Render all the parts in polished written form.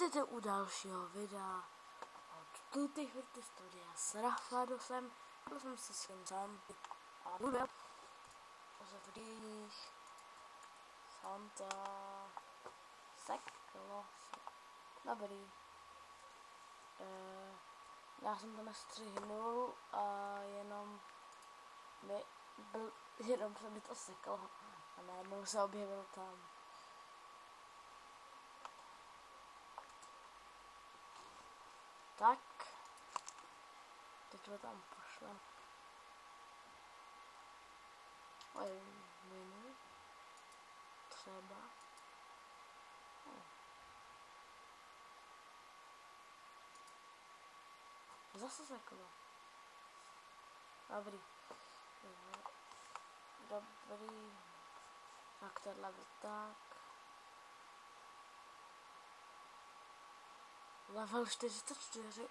Vítejte u dalšího videa od Tutti Frutti Studia s Rafladosem. Byl jsem si s tím sám a mluvil o zavřích Santa Seklo. Dobrý. Já jsem to nestřihnul a jenom se mi to seklo a najednou se objevil tam. Tak, teď ho tam pošlem. Minu. Třeba. Zase seklo. Dobrý. Dobrý. Tak tohle by tak. Level 44.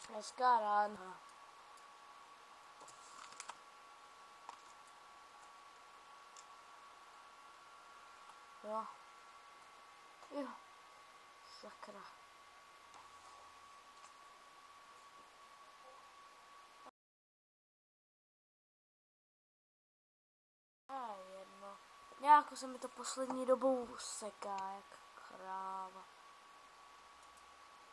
Dneska ráno. Jo. Sakra. Jedno. Nějako se mi to poslední dobou seká, jak kráva.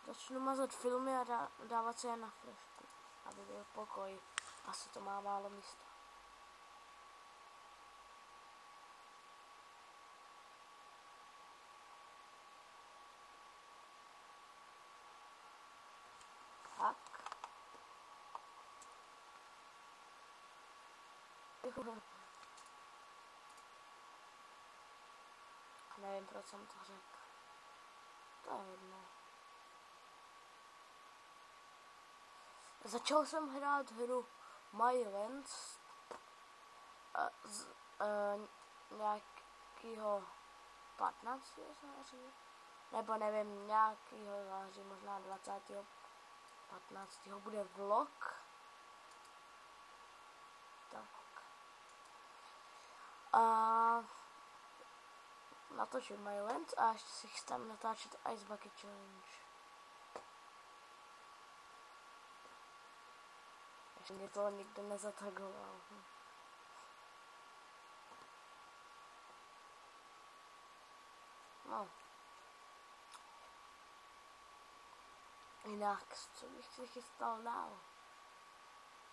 Začnu mazat filmy a dávat se je na flešku, aby byl pokoj. Asi to má málo místa. Tak. Nevím, proč jsem to řekl. To je jedno. Začal jsem hrát hru Mylands z nějakého 15. září, nebo nevím, nějakého září, možná 20. 15. bude vlog. Tak. A natočím Mylands a ještě si chystám natáčet Ice Bucket Challenge. Ještě mě to nikdo nezatagoval. No. Jinak, co bych si chystal dál?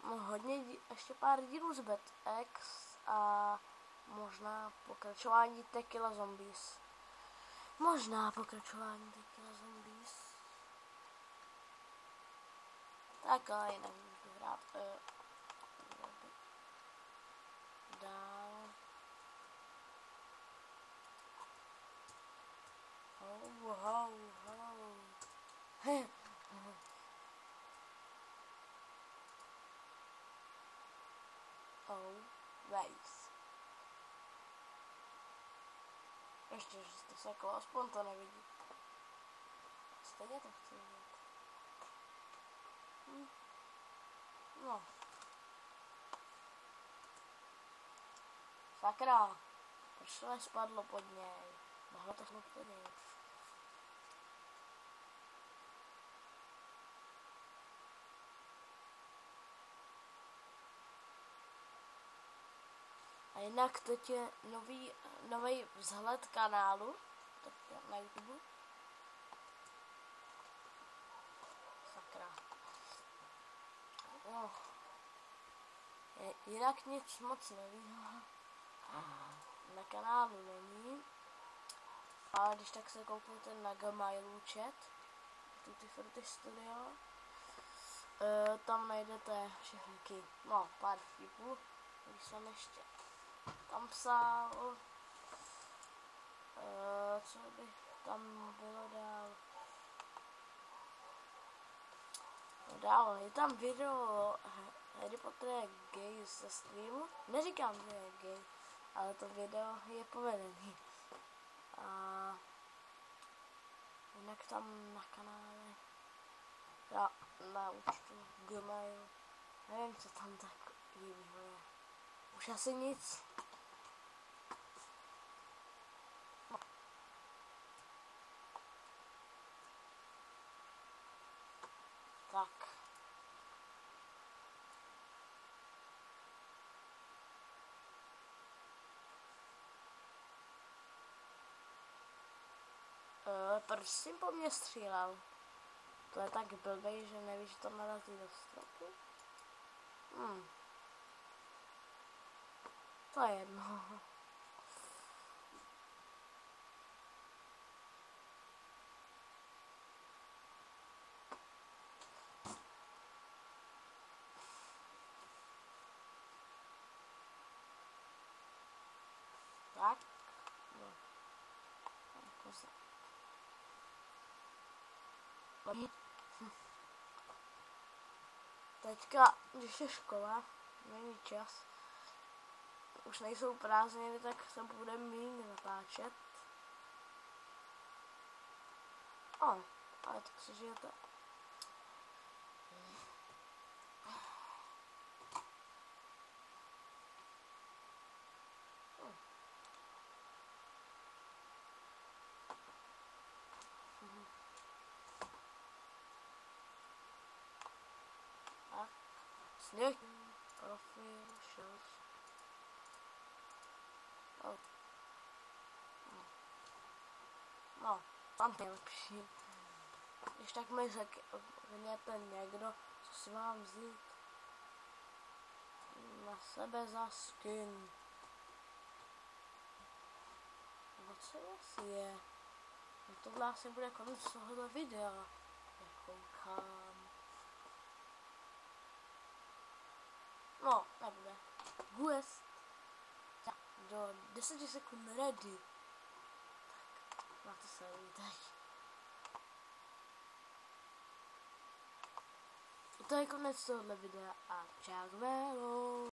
No hodně, ještě pár dílů z Bad X a možná pokračování Tequila Zombies. Tak ale jinak můžu hrát dál. Nice. Ještě, že jste seklo, aspoň to nevidí. Stejně to chci vidět. No. Sakra. Proč to nespadlo pod něj? Mohlo to šnout pod něj. A jinak teď je nový vzhled kanálu na YouTube. Sakra. No. Jinak nic moc nového na kanálu není. Ale když tak se koukněte na Gmailu chat, Tutti Frutti Studio. Tam najdete všechny pár vtipů, když jsem ještě tam psal, co by tam bylo dál. Dál je tam video Harry Potter je gay ze streamu. Neříkám, že je gay, ale to video je povedený. A jinak tam na kanále Já na účtu Gmail. Nevím, co tam tak jinýho je. Už asi nic. Tak. Proč jsi po mně střílel? To je tak blbej, že nevíš, že to narazí do stropu? To je jedno. Tak. No. Teďka, když je škola, není čas, už nejsou prázdniny, tak se bude míň natáčet. Ale tak si žijete. Tak, sněh, profil, šels. No, tam nejlepší. Když tak mi řekněte někdo, co si mám vzít na sebe za skin. No co je? No tohle asi bude konec tohoto videa. Koukám. No, nebude. Guest. Do 10 sekund ready. Tak, na to se uvidí. To je konec tohoto videa a čau.